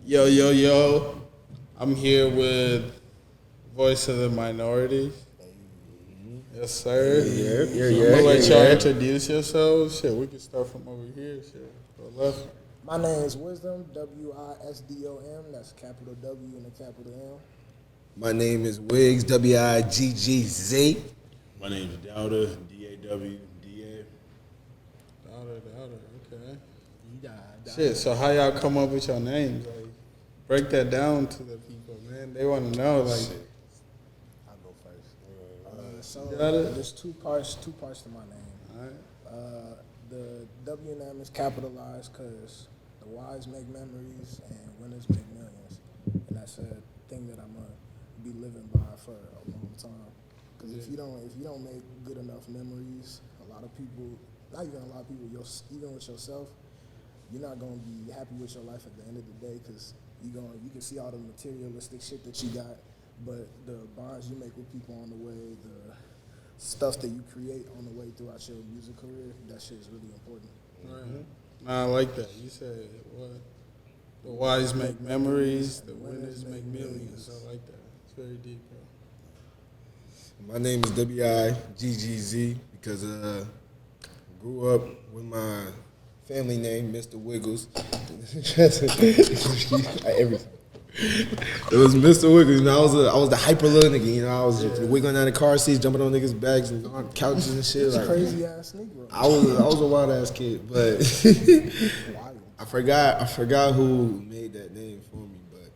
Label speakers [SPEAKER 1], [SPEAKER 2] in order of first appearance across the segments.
[SPEAKER 1] Yo, yo, yo. I'm here with Voice of the Minority. Yes, sir. I'm gonna let y'all introduce yourselves. Shit, we can start from over here. Shit, go left.
[SPEAKER 2] My name is WIZDOM, WISDOM. That's capital W and a capital M.
[SPEAKER 3] My name is WIGGZ, WIGGZ.
[SPEAKER 4] My name is DAWTA, DAWDA.
[SPEAKER 1] DAWTA, okay. Shit, so how y'all come up with your names? Like, break that down to the people, man. They want to know, like.
[SPEAKER 2] I'll go first. So there's two parts to my name.
[SPEAKER 1] All right.
[SPEAKER 2] The W name is capitalized because the Y's make memories and winners make millions, and that's a thing that I'm gonna be living by for a long time. Because if you don't make good enough memories, a lot of people, not even a lot of people, even with yourself, you're not gonna be happy with your life at the end of the day. Because you can see all the materialistic shit that you got, but the bonds you make with people on the way, the stuff that you create on the way throughout your music career, that shit is really important.
[SPEAKER 1] Right. Nah, I like that. You said what? The wise make memories, the winners make millions. I like that. It's very deep, bro.
[SPEAKER 3] My name is WIGGZ because I grew up with my family name, Mr. Wiggles. Everything. It was Mr. Wiggles. You know, I was the hyper little nigga. You know, I was wiggling down the car seats, jumping on niggas' bags and on couches and shit.
[SPEAKER 2] It's
[SPEAKER 3] like,
[SPEAKER 2] crazy ass nigga.
[SPEAKER 3] I was a wild ass kid, but I forgot who made that name for me. But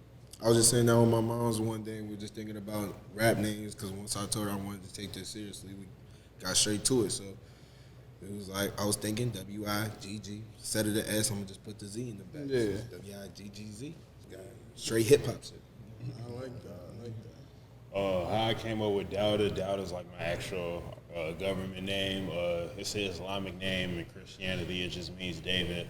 [SPEAKER 3] I was just saying that with my mom's one day. We were just thinking about rap names because once I told her I wanted to take this seriously, we got straight to it. So it was like I was thinking WIGG. Instead of the S, I'm gonna just put the Z in the back.
[SPEAKER 1] Yeah.
[SPEAKER 3] So WIGGZ. Straight hip hop shit.
[SPEAKER 1] I like that.
[SPEAKER 4] How I came up with DAWTA. DAWTA is like my actual government name. It's an Islamic name. In Christianity, it just means David.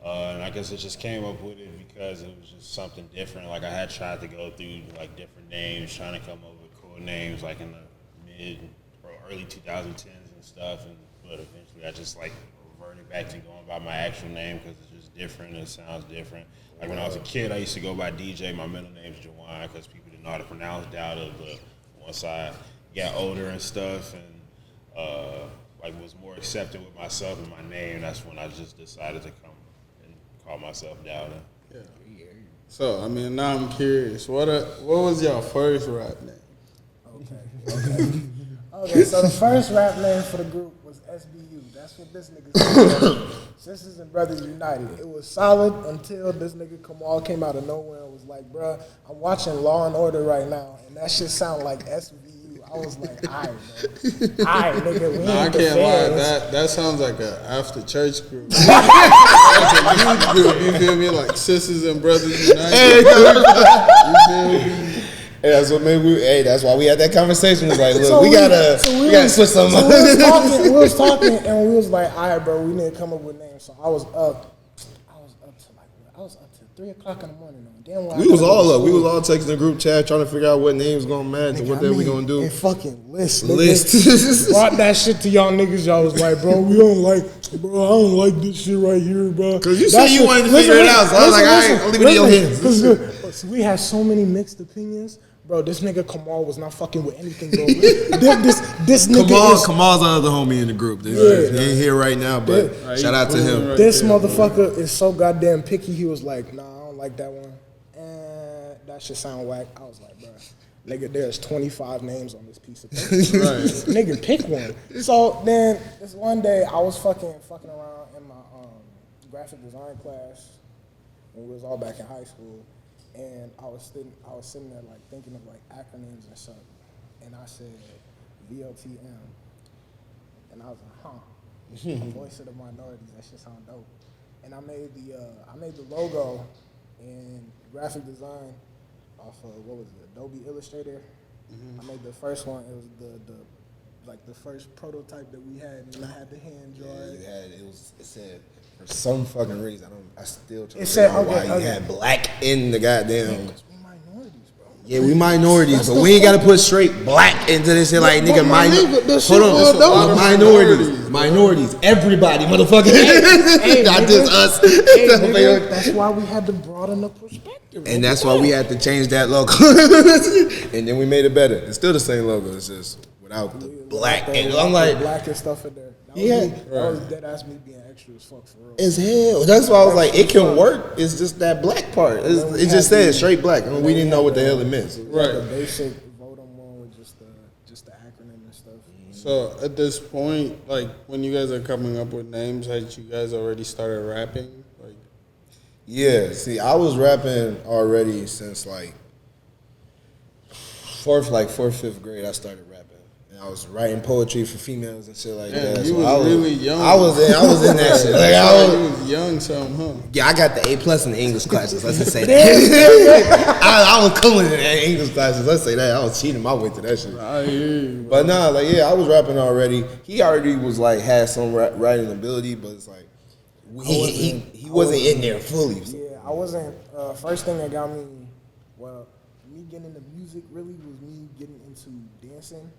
[SPEAKER 4] And I guess it just came up with it because it was just something different. Like I had tried to go through like different names, trying to come up with cool names like in the mid or early 2010s and stuff. But eventually, I just like reverted back to going by my actual name because it's just different. It sounds different. Like when I was a kid, I used to go by DJ. My middle name's Jawan because people didn't know how to pronounce DAWTA. But once I got older and stuff and like was more accepted with myself and my name, that's when I just decided to come and call myself DAWTA.
[SPEAKER 1] Yeah. So I mean, now I'm curious. What was your first rap name?
[SPEAKER 2] Okay. So the first rap name for the group was SBU. That's what this nigga said. Sisters and Brothers United. It was solid until this nigga Kamal came out of nowhere and was like, bruh, I'm watching Law and Order right now, and that shit sound like SVU. I was like, aight, bro. Aight, nigga, we
[SPEAKER 1] I
[SPEAKER 2] ain't
[SPEAKER 1] can't lie.
[SPEAKER 2] defense.
[SPEAKER 1] That sounds like an after church group. Like a youth group. You feel me? Like Sisters and Brothers United. You feel me?
[SPEAKER 3] Hey, that's what made that's why we had that conversation. It was like, look, we gotta switch something up.
[SPEAKER 2] We was talking, and we was like, all right, bro, we need to come up with names. So I was up to 3 o'clock in the morning.
[SPEAKER 3] We was all up. We was all texting the group chat trying to figure out what names gonna match and what we gonna do.
[SPEAKER 2] And fucking list. Brought that shit to y'all niggas. Y'all was like, bro, I don't like this shit right here, bro.
[SPEAKER 3] Cause you said you wanted to figure it out, so I was like, all right, I'll leave it in your hands.
[SPEAKER 2] We had so many mixed opinions. Bro, this nigga Kamal was not fucking with anything, bro. this nigga
[SPEAKER 3] Kamal's the other homie in the group. He ain't here right now, but shout out to him.
[SPEAKER 2] This motherfucker is so goddamn picky. He was like, nah, I don't like that one. And that shit sound whack. I was like, bro, nigga, there's 25 names on this piece of paper.
[SPEAKER 1] Right.
[SPEAKER 2] Nigga, pick one. So then, this one day, I was fucking around in my graphic design class, and we was all back in high school. And I was sitting there like thinking of like acronyms and stuff, and I said VOTM, and I was like, Voice of the Minorities. That shit sound dope. And I made the logo in graphic design off of what was it, Adobe Illustrator. I made the first one. It was the first prototype that we had, and I had the hand draw it.
[SPEAKER 3] It said. For some fucking reason, I still try to
[SPEAKER 2] It said,
[SPEAKER 3] figure out why you had black in the goddamn.
[SPEAKER 2] Because we minorities, bro.
[SPEAKER 3] Yeah, we minorities, but we ain't gotta put straight black into this shit. Like, nigga, minorities, everybody, motherfucker.
[SPEAKER 2] Hey,
[SPEAKER 3] not just us.
[SPEAKER 2] Hey, nigga, that's why we had to broaden the perspective.
[SPEAKER 3] And that's why we had to change that logo. And then we made it better. It's still the same logo. It's just without the black. And I'm like,
[SPEAKER 2] black and stuff in there. That was dead ass me being extra as fuck for real.
[SPEAKER 3] as hell. That's why I was like, it can work. It's just that black part. It just says straight black. And we didn't know what the hell it meant.
[SPEAKER 1] Right.
[SPEAKER 2] The basic WIZDOM one with just the acronym and stuff.
[SPEAKER 1] So at this point, like when you guys are coming up with names, had you guys already started rapping? Like,
[SPEAKER 3] yeah. See, I was rapping already since like fourth, fifth grade. I started rapping. I was writing poetry for females and shit like that.
[SPEAKER 1] You
[SPEAKER 3] so
[SPEAKER 1] was really young.
[SPEAKER 3] I was in that shit. Like,
[SPEAKER 1] you was young, something, huh?
[SPEAKER 3] Yeah, I got the A+ in the English classes. Let's just say that. I was cool in the English classes. Let's say that. I was cheating my way to that shit.
[SPEAKER 1] I hear you,
[SPEAKER 3] but nah, like yeah, I was rapping already. He already was like had some writing ability, but it's like he wasn't in there fully. So.
[SPEAKER 2] Yeah, I wasn't. First thing that got me, me getting into music really was me getting into dancing.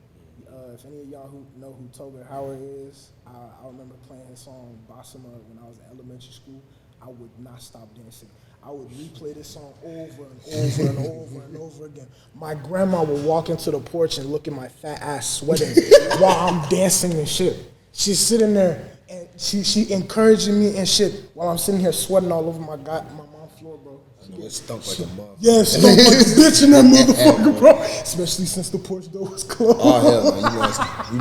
[SPEAKER 2] If any of y'all who know who Toga Howard is, I remember playing his song Bossima when I was in elementary school. I would not stop dancing. I would replay this song over and over and over and over again. My grandma would walk into the porch and look at my fat ass sweating while I'm dancing and shit. She's sitting there and she encouraging me and shit while I'm sitting here sweating all over my mom's floor, bro.
[SPEAKER 3] I know it stunk like a motherfucker.
[SPEAKER 2] Yeah, it stunk like a bitch in that motherfucker, bro. Especially since the porch door was closed.
[SPEAKER 3] Oh, hell no, you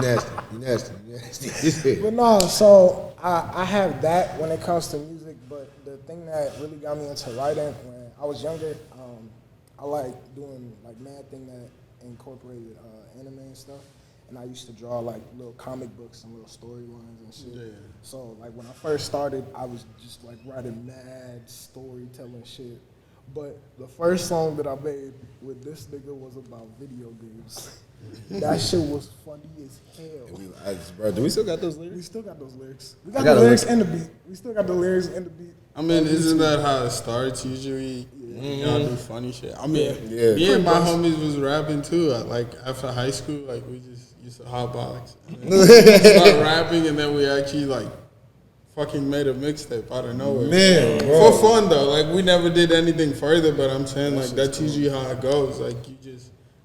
[SPEAKER 3] nasty.
[SPEAKER 2] But no, so I have that when it comes to music, but the thing that really got me into writing when I was younger, I like doing like mad thing that incorporated anime and stuff. And I used to draw like little comic books and little storylines and shit. Yeah. So like when I first started, I was just like writing mad storytelling shit. But the first song that I made with this nigga was about video games. That shit was funny as hell.
[SPEAKER 3] Bro, do we still got those lyrics?
[SPEAKER 2] We still got those lyrics. We got the lyrics and the beat. We still got the lyrics and the beat.
[SPEAKER 1] I mean, isn't that how it starts usually? Y'all do funny shit. I mean, me and my homies was rapping too. Like after high school, like we just used to hotbox. Start rapping, and then we actually like fucking made a mixtape out of nowhere.
[SPEAKER 3] Man, bro.
[SPEAKER 1] For fun though. Like we never did anything further, but I'm saying like that's usually how it goes. Like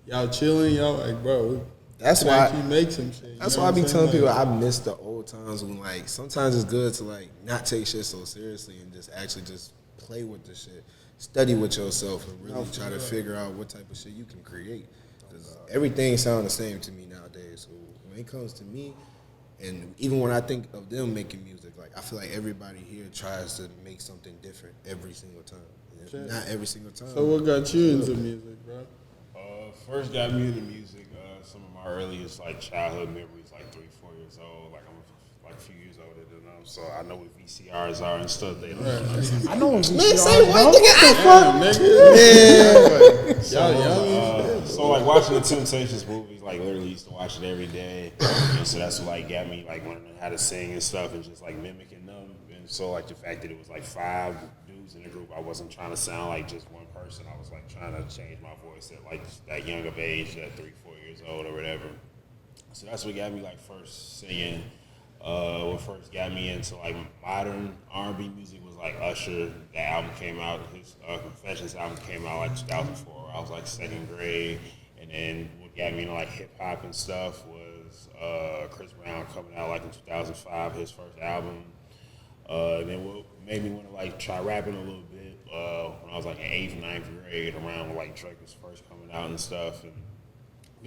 [SPEAKER 1] y'all chilling, y'all like, bro.
[SPEAKER 3] That's why
[SPEAKER 1] you make some shit.
[SPEAKER 3] That's why I be telling people I miss the old times when like sometimes it's good to like not take shit so seriously and just actually just play with the shit. Study with yourself and really try to figure out what type of shit you can create. Because everything sounds the same to me nowadays. So when it comes to me, and even when I think of them making music, like I feel like everybody here tries to make something different every single time. Not every single time.
[SPEAKER 1] So what got you into music, bro?
[SPEAKER 4] First got me into music. Some of my earliest like childhood memories, like 3, 4 years old. Like I'm like a few years older than them, so I know what VCRs are and stuff. They
[SPEAKER 2] I know what VCRs
[SPEAKER 3] Man, say what?
[SPEAKER 4] So like watching the Temptations movies, like literally used to watch it every day. And so that's what like got me like learning how to sing and stuff and just like mimicking them. And so like the fact that it was like 5 dudes in a group, I wasn't trying to sound like just one person. I was like trying to change my voice at like that young of age, at 3, 4 years old or whatever. So that's what got me like first singing. What first got me into like modern R&B music was like Usher. The album came out, his Confessions album came out like 2004. I was like 2nd grade, and then what got me into like hip hop and stuff was Chris Brown coming out like in 2005, his first album. Then what made me want to like try rapping a little bit when I was like in 8th, 9th grade, around when like Drake was first coming out and stuff, and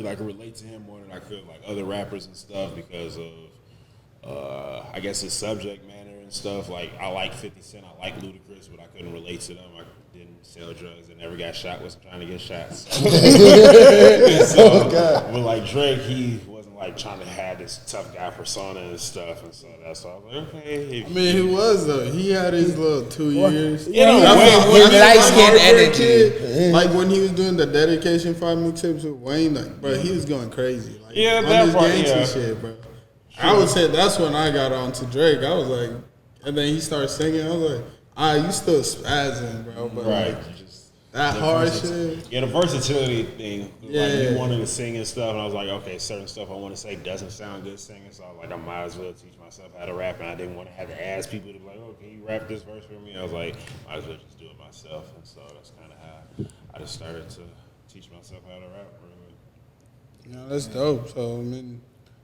[SPEAKER 4] I could relate to him more than I could like other rappers and stuff because of I guess his subject matter and stuff. Like I like 50 Cent, I like Ludacris, but I couldn't relate to them. I didn't sell drugs and never got shot. Wasn't trying to get shot. So, but like Drake, he wasn't like trying to have this tough guy persona and stuff, and so that's why I was like, okay.
[SPEAKER 1] I mean, he was though. He had his little 2 years.
[SPEAKER 3] Light-skinned energy.
[SPEAKER 1] Like when he was doing the Dedication 5 mixtapes with Wayne, like, bro, he was going crazy. Like,
[SPEAKER 4] yeah,
[SPEAKER 1] on
[SPEAKER 4] that
[SPEAKER 1] this
[SPEAKER 4] part,
[SPEAKER 1] gangster shit, bro. I would say that's when I got on to Drake. I was like, and then he started singing. I was like, you still spazzing, bro. But
[SPEAKER 4] right.
[SPEAKER 1] like, That hard shit.
[SPEAKER 4] Yeah, the versatility thing.
[SPEAKER 1] Yeah.
[SPEAKER 4] Like you wanted to sing and stuff, and I was like, okay, certain stuff I want to say doesn't sound good singing, so I was like, I might as well teach myself how to rap, and I didn't want to have to ask people to be like, oh, can you rap this verse for me? I was like, might as well just do it myself, and so that's kind of how I just started to teach myself how to rap. Really.
[SPEAKER 1] Yeah, that's dope. So I mean,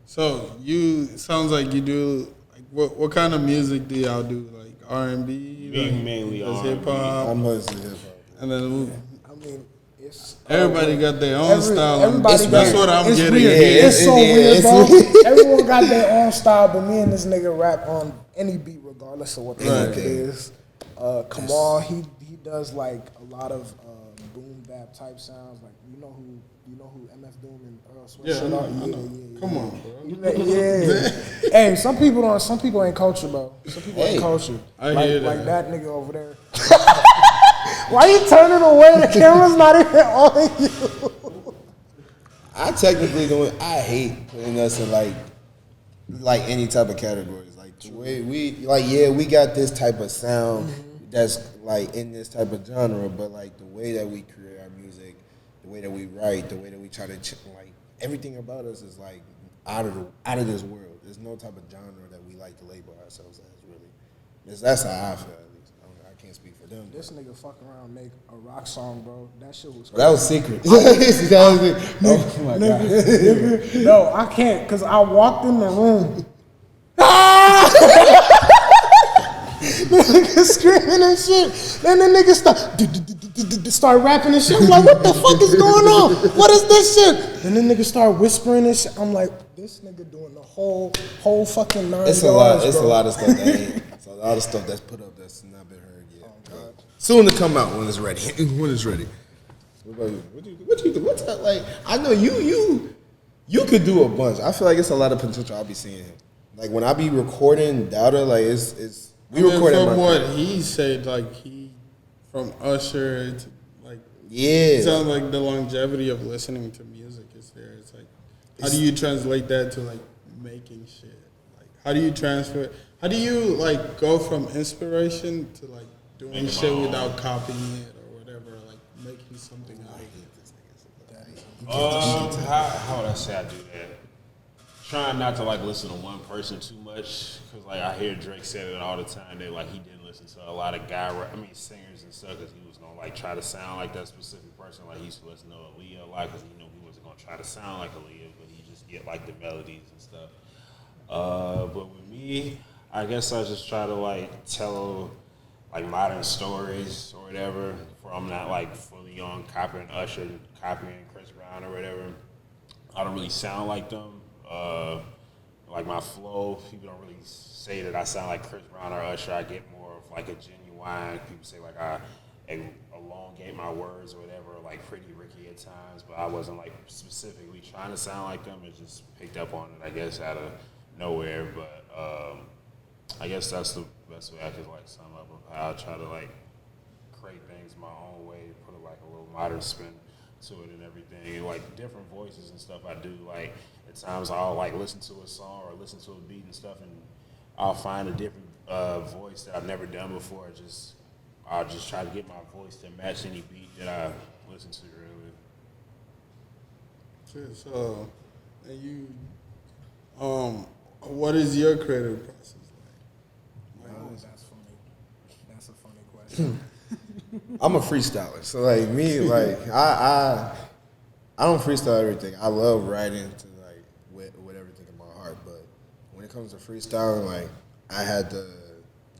[SPEAKER 1] sounds like you do. Like, what kind of music do y'all do? Like R&B?
[SPEAKER 4] Me mainly R&B.
[SPEAKER 1] Hip hop.
[SPEAKER 3] I'm mostly hip hop.
[SPEAKER 1] And then
[SPEAKER 2] I mean, it's
[SPEAKER 1] everybody got their own style.
[SPEAKER 2] Everybody
[SPEAKER 1] That's
[SPEAKER 2] got,
[SPEAKER 1] what I'm
[SPEAKER 2] it's
[SPEAKER 1] getting.
[SPEAKER 2] Weird.
[SPEAKER 1] Yeah,
[SPEAKER 2] it's so weird, bro. Everyone got their own style, but me and this nigga rap on any beat, regardless of what the fuck it is. Kamal, he does like a lot of boom bap type sounds. Like you know who MF Doom and Earl Sweatshirt are? Yeah.
[SPEAKER 1] Come on, bro.
[SPEAKER 2] Yeah. Hey, some people ain't cultured, bro. Some people ain't cultured.
[SPEAKER 1] I hear that.
[SPEAKER 2] Like that nigga over there. Why you turning away? The camera's not even on you.
[SPEAKER 3] I technically don't. I hate putting us in like any type of categories. Like the way we got this type of sound that's like in this type of genre, but like the way that we create our music, the way that we write, the way that we try to like everything about us is like out of this world. There's no type of genre that we like to label ourselves as. Really, that's how I feel. I can't speak for them.
[SPEAKER 2] This nigga fuck around and make a rock song, bro. That shit was crazy.
[SPEAKER 3] That was secret. Oh my god.
[SPEAKER 2] No, I can't, cause I walked in the room. The nigga screaming and shit. Then the nigga start rapping and shit. I'm like, what the fuck is going on? What is this shit? Then the nigga start whispering and shit. I'm like, this nigga doing the whole fucking 9
[SPEAKER 3] It's a lot. It's a lot of stuff that ain't. It's a lot of stuff that's put up that's not been heard yet. Oh, soon to come out when it's ready. When it's ready. What about you? What you do? What's that like? I know you could do a bunch. I feel like it's a lot of potential I'll be seeing him. Like when I be recording DAWTA, like it's we recorded
[SPEAKER 1] from what he said, like he from Usher to like
[SPEAKER 3] yeah.
[SPEAKER 1] It sounds like the longevity of listening to music is there. It's like how do you translate that to like making shit? Like how do you transfer? How do you like go from inspiration to like doing shit without copying it or whatever? Like making something out of it.
[SPEAKER 4] How would I say I do that? Trying not to like listen to one person too much, cause like I hear Drake say it all the time that like he didn't listen to a lot of singers and stuff, cause he was gonna like try to sound like that specific person. Like he used to listen to Aaliyah a lot, cause he knew he wasn't gonna try to sound like Aaliyah, but he just get like the melodies and stuff. But with me, I guess I just try to like tell like modern stories or whatever. For I'm not like fully on copying Usher, copying Chris Brown or whatever. I don't really sound like them. Like my flow, people don't really say that I sound like Chris Brown or Usher. I get more of like a genuine. People say like I elongate my words or whatever, like Pretty Ricky at times. But I wasn't like specifically trying to sound like them. It just picked up on it, I guess, out of nowhere. But I guess that's the best way I could like sum up of how I try to like create things my own way, put like a little modern spin to it and everything. And, like different voices and stuff I do. Like at times I'll like listen to a song or listen to a beat and stuff, and I'll find a different voice that I've never done before. I'll just try to get my voice to match any beat that I listen to. Really.
[SPEAKER 1] So, and you, what is your creative process like?
[SPEAKER 2] Oh, that's funny. That's a funny question.
[SPEAKER 3] I'm a freestyler, so like me, like I don't freestyle everything. I love writing to like with everything in my heart, but when it comes to freestyling, like I had to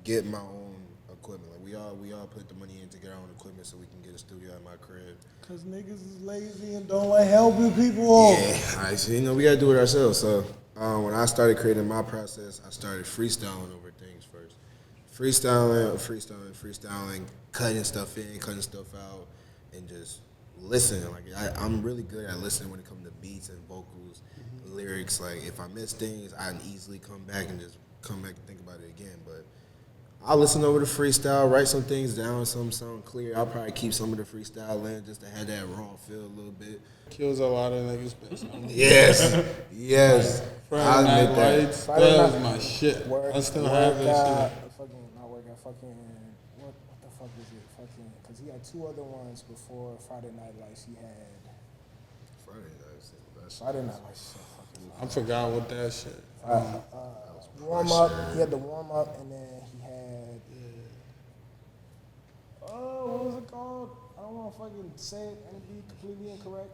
[SPEAKER 3] get my own equipment. Like we all put the money in to get our own equipment so we can get a studio at my crib.
[SPEAKER 2] Cause niggas is lazy and don't like helping people.
[SPEAKER 3] Yeah, we gotta do it ourselves. So when I started creating my process, I started freestyling over things first. Freestyling, cutting stuff in, cutting stuff out, and just listening. Like I'm really good at listening when it comes to beats and vocals, lyrics. Like if I miss things, I can easily come back and think about it again. But I'll listen over the freestyle, write some things down, some sound clear. I'll probably keep some of the freestyle in just to have that raw feel a little bit.
[SPEAKER 1] Kills a lot of niggas.
[SPEAKER 3] Yes.
[SPEAKER 1] Friday Night Lights, that was my shit. I still have that shit.
[SPEAKER 2] What the fuck was it? Fucking, because he had 2 other ones before Friday Night Lights. He had Friday Night Lights.
[SPEAKER 1] I forgot what that shit.
[SPEAKER 2] Warm up. He had the warm up, and then he had. What was it called? I don't want to fucking say it and be completely incorrect.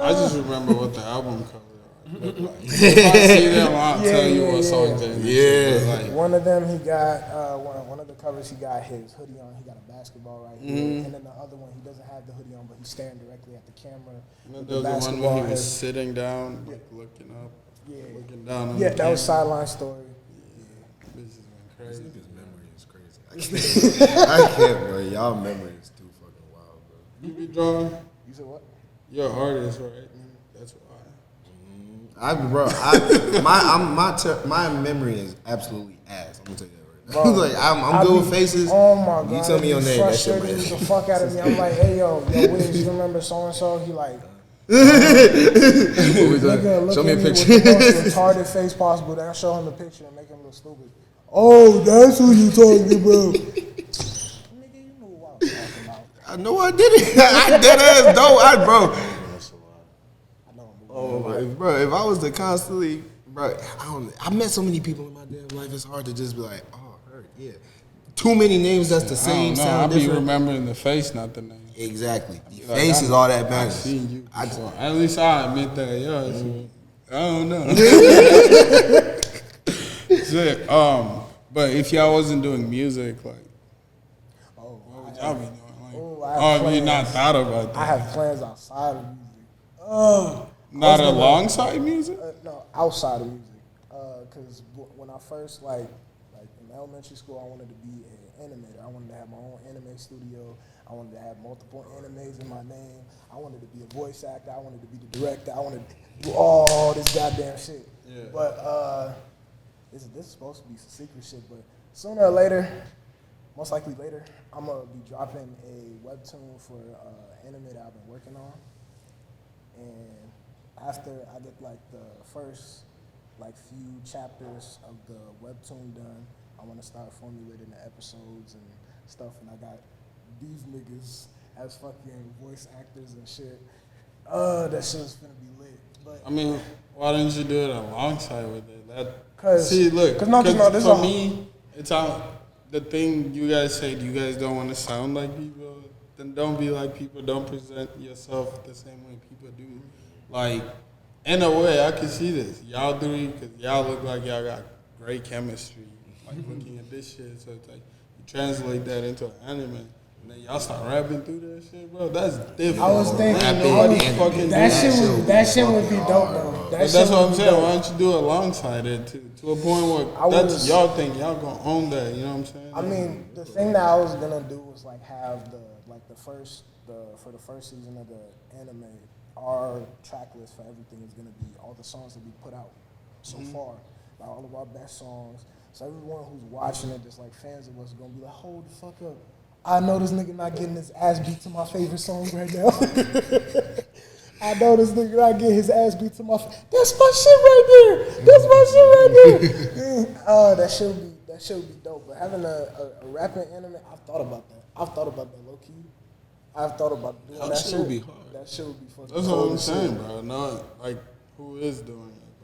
[SPEAKER 1] I just remember what the album cover looked like. If I see them, I'll tell you what songs they're in.
[SPEAKER 3] Yeah.
[SPEAKER 1] Like,
[SPEAKER 2] One of them, he got one of the covers. He got his hoodie on. He got a basketball right here, and then the other one, he doesn't have the hoodie on, but he's staring directly at the camera.
[SPEAKER 1] there was the one where he was sitting down, like looking up, looking down. On the
[SPEAKER 2] that was Sideline Story.
[SPEAKER 1] This has been crazy.
[SPEAKER 3] His memory is crazy. I can't, bro. Y'all memory is too fucking wild, bro.
[SPEAKER 1] You be drawing?
[SPEAKER 2] You said what?
[SPEAKER 1] You're an artist, right? That's why.
[SPEAKER 3] My memory is absolutely ass. I'm gonna tell you that right now. Like I'm good with faces.
[SPEAKER 2] Oh my god!
[SPEAKER 3] You tell me your name. That shit
[SPEAKER 2] frustrated the fuck out of me. I'm like, hey yo, Wiz, you remember so and so? He like,
[SPEAKER 3] show me a picture.
[SPEAKER 2] With the most retarded face possible. Then I show him the picture and make him look stupid. Oh, that's who you talking about. Nigga, you know what I was talking about.
[SPEAKER 3] I know I didn't. I dead ass don't. Bro. Oh my, bro! If I was to constantly, bro, I met so many people in my damn life. It's hard to just be like, oh, her, yeah. Too many names that's the same.
[SPEAKER 1] I
[SPEAKER 3] Sound
[SPEAKER 1] be
[SPEAKER 3] different.
[SPEAKER 1] remembering the face, not the name.
[SPEAKER 3] Exactly. The face is all that
[SPEAKER 1] I've
[SPEAKER 3] matters.
[SPEAKER 1] seen you before. At least I admit that. Yo, I don't know. Shit. But if y'all wasn't doing music, like, what would y'all be doing? Like, have you not thought about that?
[SPEAKER 2] I have plans outside of music.
[SPEAKER 1] Not alongside music?
[SPEAKER 2] No, outside of music. Because when I first, like in elementary school, I wanted to be an animator. I wanted to have my own anime studio. I wanted to have multiple animes in my name. I wanted to be a voice actor. I wanted to be the director. I wanted to do all this goddamn shit. Yeah. But this is supposed to be some secret shit. But sooner or later, most likely later, I'm going to be dropping a webtoon for anime that I've been working on. And after I get like the first few chapters of the webtoon done, I want to start formulating the episodes and stuff. And I got these niggas as fucking voice actors and shit. That shit's gonna be lit. But
[SPEAKER 1] I mean, why didn't you do it alongside with it?
[SPEAKER 2] For
[SPEAKER 1] me, it's the thing you guys say. You guys don't want to sound like people. Then don't be like people. Don't present yourself the same way people do. Like, in a way, I can see this. Y'all three, because y'all look like y'all got great chemistry. Like, looking at this shit. So it's like, you translate that into an anime, and then y'all start rapping through that shit, bro. That's different.
[SPEAKER 2] I was thinking, that shit would be dope, though.
[SPEAKER 1] That's what I'm saying. Why don't you do it alongside it, to a point where that's y'all think y'all gonna own that, you know what I'm saying?
[SPEAKER 2] I mean, the thing that I was gonna do was, like, have for the first season of the anime, our track list for everything is going to be all the songs that we put out so far, like all of our best songs. So everyone who's watching it, just like fans of us, is going to be like, hold the fuck up. I know this nigga not getting his ass beat to my favorite song right now. I know this nigga not getting his ass beat to my that's my shit right there. That's my shit right there. That should be dope. But having a rapping anime, I've thought about that. Low key. I've thought about doing that shit.
[SPEAKER 1] Would be hard.
[SPEAKER 2] That shit would be fucking.
[SPEAKER 1] That's what I'm saying, bro. No, like, who is doing it,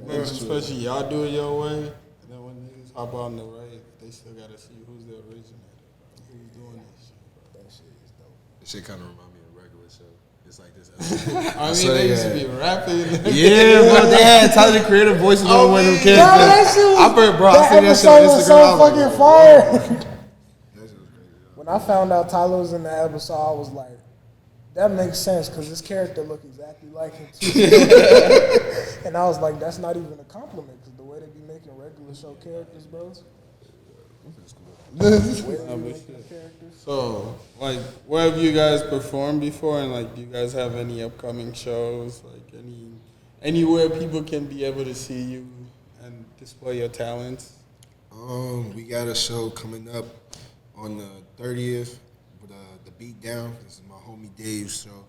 [SPEAKER 1] bro? Especially y'all do it your way, and then when niggas hop out on the rave, they still gotta see who's the originator, bro. Who's doing this shit, bro.
[SPEAKER 2] That shit is dope.
[SPEAKER 3] This shit kind of remind me of a regular show. It's like this.
[SPEAKER 1] I mean, they used to be rapping.
[SPEAKER 3] Yeah, bro. They had Tyler the Creator voices on one of them kids.
[SPEAKER 2] That shit was,
[SPEAKER 3] I seen that shit on
[SPEAKER 2] episode was
[SPEAKER 3] Instagram.
[SPEAKER 2] so fucking fire. When I found out Tyler was in the episode, I was like, that makes sense because this character looked exactly like him too. And I was like, that's not even a compliment because the way they be making regular show characters, bro.
[SPEAKER 1] So, like, where have you guys performed before, and like, do you guys have any upcoming shows? Like, anywhere people can be able to see you and display your talents?
[SPEAKER 3] We got a show coming up on the 30th with the Beat Down. This is my homie Dave's show.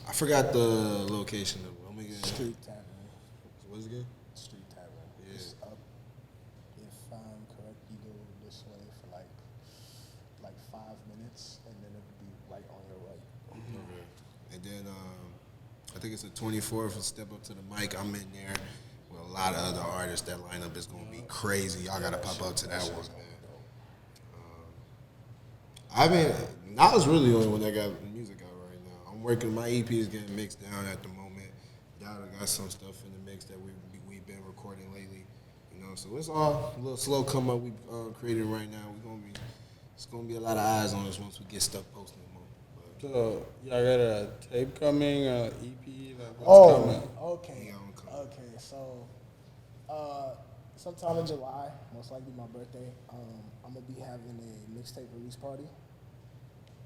[SPEAKER 3] I forgot the location of it.
[SPEAKER 2] Street Tavern.
[SPEAKER 3] What's it again?
[SPEAKER 2] Street Tavern. Yeah. It's up, if I'm correct, either this way for like 5 minutes, and then it'll be right on your right.
[SPEAKER 3] Okay. And then I think it's the 24th. Step up to the mic. I'm in there with a lot of other artists. That lineup is gonna be crazy. Y'all gotta pop up to that one, man. Now's really the only one that got music out right now. I'm working. My EP is getting mixed down at the moment. DAWTA got some stuff in the mix that we've been recording lately. You know, so it's all a little slow come up. We creating right now. It's gonna be a lot of eyes on us once we get stuff posted more.
[SPEAKER 1] So y'all got a tape coming, EP, like what's coming?
[SPEAKER 2] Okay. Okay, so sometime in July, most likely my birthday, I'm gonna be having a mixtape release party,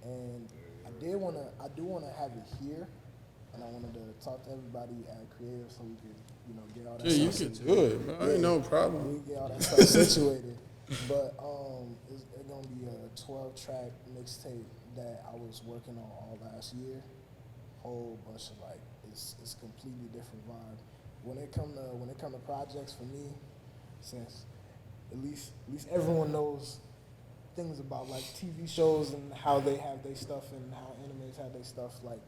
[SPEAKER 2] and I do wanna have it here, and I wanted to talk to everybody at Creative so we could, get all that
[SPEAKER 1] Yeah,
[SPEAKER 2] stuff
[SPEAKER 1] you can
[SPEAKER 2] situated.
[SPEAKER 1] do it, bro. Ain't no problem.
[SPEAKER 2] We can get all that stuff situated, but it's gonna be a 12-track mixtape that I was working on all last year. Whole bunch of it's completely different vibe. When it come to projects for me, since at least everyone knows things about like TV shows and how they have their stuff and how animes have their stuff. Like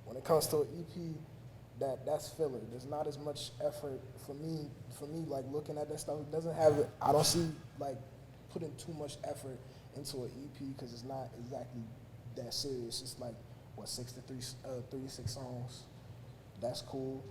[SPEAKER 2] when it comes to an EP, that's filler. There's not as much effort for me. Like looking at that stuff, it doesn't have. I don't see like putting too much effort into an EP because it's not exactly that serious. It's like 36 songs. That's cool.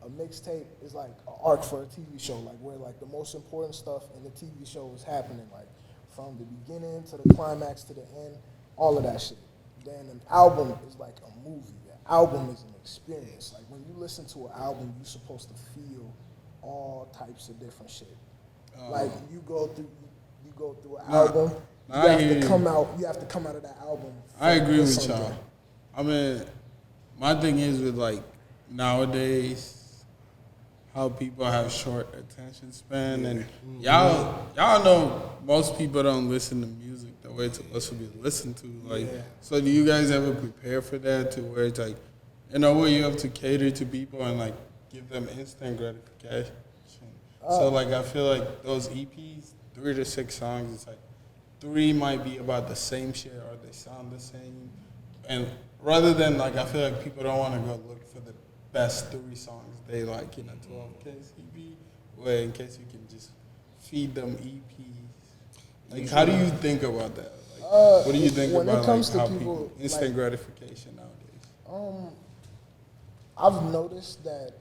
[SPEAKER 2] A mixtape is like an arc for a TV show, like where like the most important stuff in the TV show is happening, like from the beginning to the climax to the end, all of that shit. Then an album is like a movie. An album is an experience. Like when you listen to an album, you're supposed to feel all types of different shit. Like you go through an album. You have to come out of that album.
[SPEAKER 1] I agree with y'all. I mean, my thing is with like nowadays, how people have short attention span, and y'all know most people don't listen to music the way it's supposed to be listened to. Like, so do you guys ever prepare for that to where it's like, in a way you have to cater to people and like give them instant gratification? So like I feel like those EPs, 3 to 6 songs, it's like 3 might be about the same shit or they sound the same, and rather than like I feel like people don't want to go look for the best 3 songs they like in a 12-case EP, where in case you can just feed them EPs. Like, how do you think about that? Like, what do you think
[SPEAKER 2] when
[SPEAKER 1] about
[SPEAKER 2] it comes
[SPEAKER 1] like, how
[SPEAKER 2] to people
[SPEAKER 1] instant gratification nowadays?
[SPEAKER 2] I've noticed that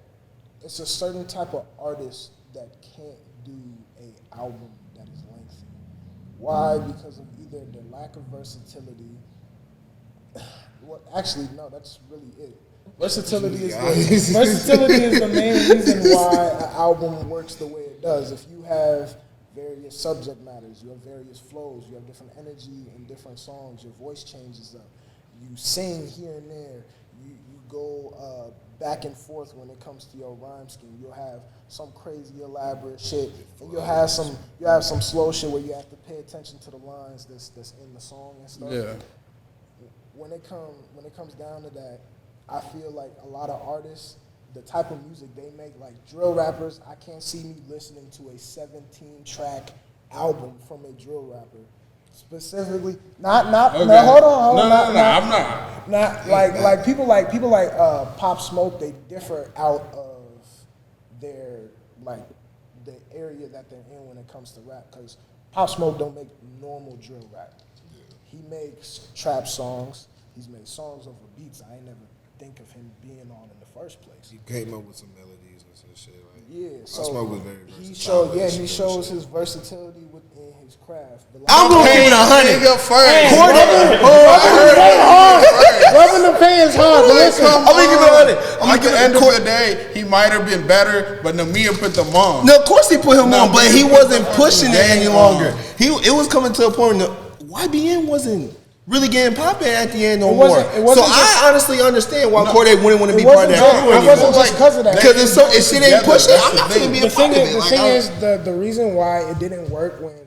[SPEAKER 2] it's a certain type of artist that can't do an album that is lengthy. Why? Because of either their lack of versatility. Well, actually, no, that's really it. Versatility is the main reason why an album works the way it does. If you have various subject matters, you have various flows, you have different energy in different songs, your voice changes up, you sing here and there, you go back and forth when it comes to your rhyme scheme. You'll have some crazy elaborate shit, and you'll have some slow shit where you have to pay attention to the lines that's in the song and stuff.
[SPEAKER 1] Yeah.
[SPEAKER 2] When it comes down to that, I feel like a lot of artists, the type of music they make, like drill rappers, I can't see me listening to a 17-track album from a drill rapper. Specifically, not okay. No, hold on, I'm not like people like Pop Smoke. They differ out of their like the area that they're in when it comes to rap, because Pop Smoke don't make normal drill rap. He makes trap songs. He's made songs over beats I ain't never think of him being on in the first place.
[SPEAKER 3] He came up with some melodies and some shit. Like,
[SPEAKER 2] so
[SPEAKER 3] Smoke was very versatile.
[SPEAKER 2] He shows his versatility within his craft.
[SPEAKER 3] I'm gonna keep it 100.
[SPEAKER 2] Rubbing the pants hard. But listen,
[SPEAKER 3] I'm gonna keep it 100.
[SPEAKER 1] At the end of the day, he might have been better, but Namir put them on.
[SPEAKER 3] No, of course he put him on, but he wasn't pushing it any longer. It was coming to a point where YBN wasn't really getting popping at the end no more. So I honestly understand why Corday wouldn't want to be part of that crew anymore.
[SPEAKER 2] It wasn't just because of that.
[SPEAKER 3] Because if shit ain't pushing, I'm not going to be a part of it.
[SPEAKER 2] The thing is, the reason why it didn't work when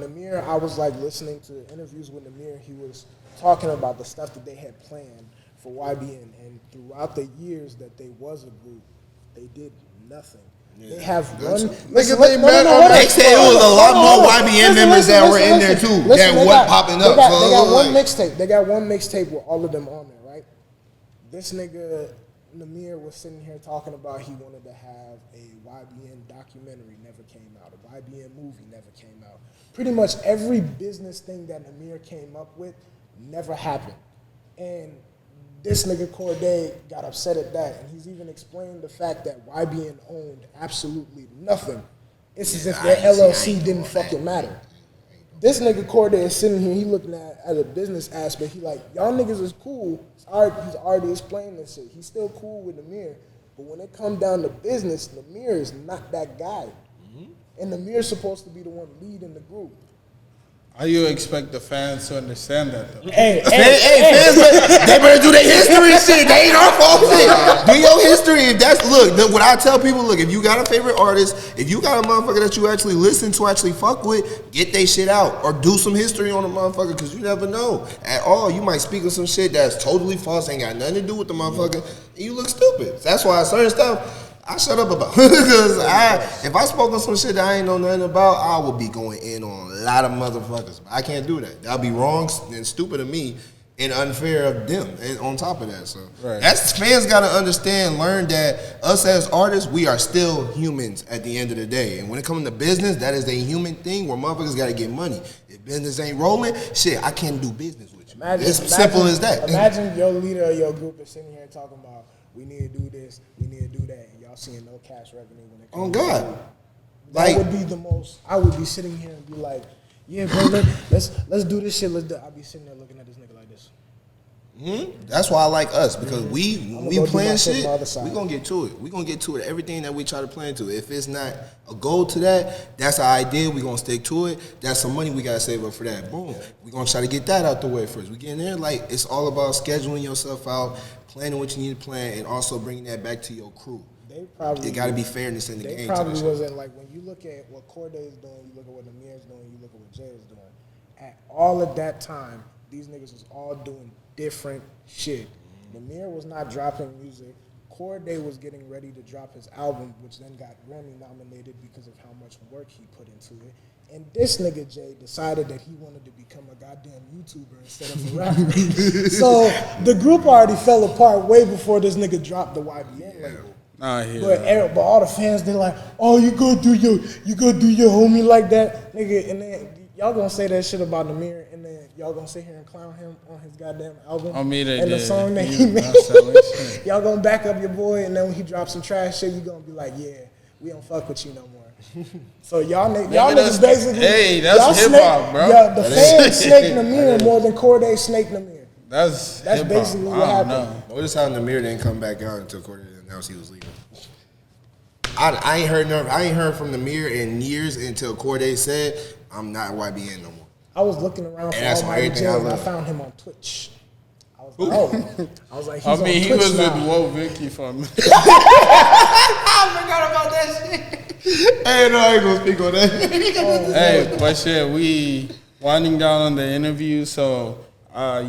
[SPEAKER 2] Namir, I was like listening to interviews with Namir, he was talking about the stuff that they had planned for YBN, and throughout the years that they was a group, They did nothing. Yeah. They have one.
[SPEAKER 3] They said it was a lot more YBN members that were in there too. That wasn't popping up.
[SPEAKER 2] They got one mixtape. They got one mixtape with all of them on there, right? This nigga Namir was sitting here talking about he wanted to have a YBN documentary, never came out. A YBN movie never came out. Pretty much every business thing that Namir came up with never happened. And this nigga Corday got upset at that, and he's even explained the fact that YBN owned absolutely nothing. It's as if their LLC didn't fucking matter. This nigga Corday is sitting here, he looking at a business aspect. He like, y'all niggas is cool. He's already explained this shit. He's still cool with Namir. But when it comes down to business, Namir is not that guy. And Namir's supposed to be the one leading the group.
[SPEAKER 1] How you expect the fans to understand that, though?
[SPEAKER 3] Hey, fans, they better do their history shit. They ain't our fault. Do your history. If that's, look, what I tell people, look, if you got a favorite artist, if you got a motherfucker that you actually listen to, actually fuck with, get they shit out. Or do some history on the motherfucker, because you never know. At all, you might speak of some shit that's totally false, ain't got nothing to do with the motherfucker, and you look stupid. That's why certain stuff, I shut up about. Because if I spoke on some shit that I ain't know nothing about, I would be going in on a lot of motherfuckers. But I can't do that. That'll be wrong and stupid of me and unfair of them on top of that. So that's, fans got to understand, learn that us as artists, we are still humans at the end of the day. And when it comes to business, that is a human thing where motherfuckers got to get money. If business ain't rolling, shit, I can't do business with you. It's simple as that.
[SPEAKER 2] Imagine your leader of your group is sitting here talking about, we need to do this, we need to do that, and y'all seeing no cash revenue when it comes to God. That would be the most, I would be sitting here and be like, yeah, bro, let's do this shit. I'll be sitting there looking at this nigga like this.
[SPEAKER 3] That's why I like us, because we plan shit, we gonna get to it. We gonna get to it. Everything that we try to plan to. If it's not a goal to that, that's our idea. We gonna stick to it. That's some money we gotta save up for that. Boom. We gonna try to get that out the way first. We get in there, like, it's all about scheduling yourself out, planning what you need to plan, and also bringing that back to your crew. It got to be fairness in the game.
[SPEAKER 2] They probably wasn't, like, when you look at what Corday is doing, you look at what Namir is doing, you look at what Jay is doing. At all of that time, these niggas was all doing different shit. Namir was not dropping music. Corday was getting ready to drop his album, which then got Grammy nominated because of how much work he put into it. And this nigga Jay decided that he wanted to become a goddamn YouTuber instead of a rapper. So the group already fell apart way before this nigga dropped the YBN label. But all the fans, they're like, oh, you go do your homie like that, nigga. And then y'all gonna say that shit about Namir, and then y'all gonna sit here and clown him on his goddamn album and the song that he made. Y'all gonna back up your boy, and then when he drops some trash shit, you gonna be like, yeah, we don't fuck with you no more. So y'all niggas basically,
[SPEAKER 1] hey, that's hip hop, bro.
[SPEAKER 2] Yeah, the fans snake Namir more than Corday snake Namir.
[SPEAKER 1] That's
[SPEAKER 2] basically what happened.
[SPEAKER 3] Notice how Namir didn't come back out until Corday announced he was leaving. I ain't heard from Namir in years until Corday said, I'm not YBN no more.
[SPEAKER 2] I was looking around for Almighty Jay, and I found him on Twitch. I was like, he's on Twitch
[SPEAKER 1] he was
[SPEAKER 2] now.
[SPEAKER 1] with Whoa Vicky for me.
[SPEAKER 3] I forgot about that shit. Hey, no, I ain't gonna speak on that.
[SPEAKER 1] Hey, but shit, we winding down on the interview, so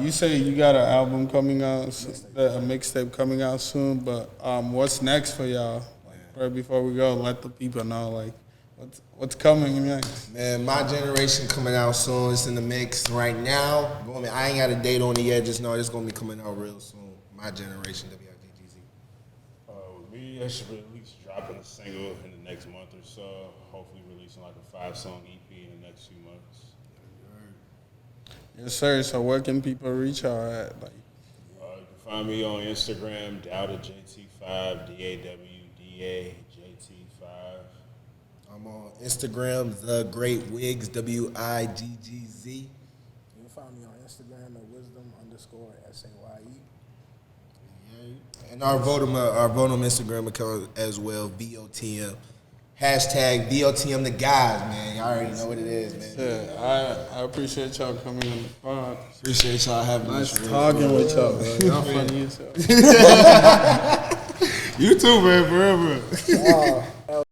[SPEAKER 1] you say you got an album coming out, a mixtape coming out soon, but what's next for y'all? Like, right before we go, let the people know, like, what's coming next? Man,
[SPEAKER 3] My Generation coming out soon. It's in the mix right now. I ain't got a date on it yet. Just know it's gonna be coming out real soon. My Generation, WIGGZ.
[SPEAKER 4] With me, I should be at least dropping a single in the next month or so. Hopefully releasing like a 5-song EP in the next few months.
[SPEAKER 1] Yes, sir. So where can people reach y'all at? Like,
[SPEAKER 4] you can find me on Instagram, DAWTA.JT5, DAWDA JT5.
[SPEAKER 3] I'm on Instagram, The Great Wigs, WIGGZ.
[SPEAKER 2] You can find me on Instagram at WIZDOM_SAYE.
[SPEAKER 3] And our Vodom Instagram account as well, VOTM. Hashtag VOTM the guys, man. Y'all already know what it is, man.
[SPEAKER 1] Yeah, I appreciate y'all coming on the pod.
[SPEAKER 3] Appreciate y'all having
[SPEAKER 1] us.
[SPEAKER 3] Nice
[SPEAKER 1] talking with y'all, man. Y'all funny as hell.
[SPEAKER 3] You too, man, forever.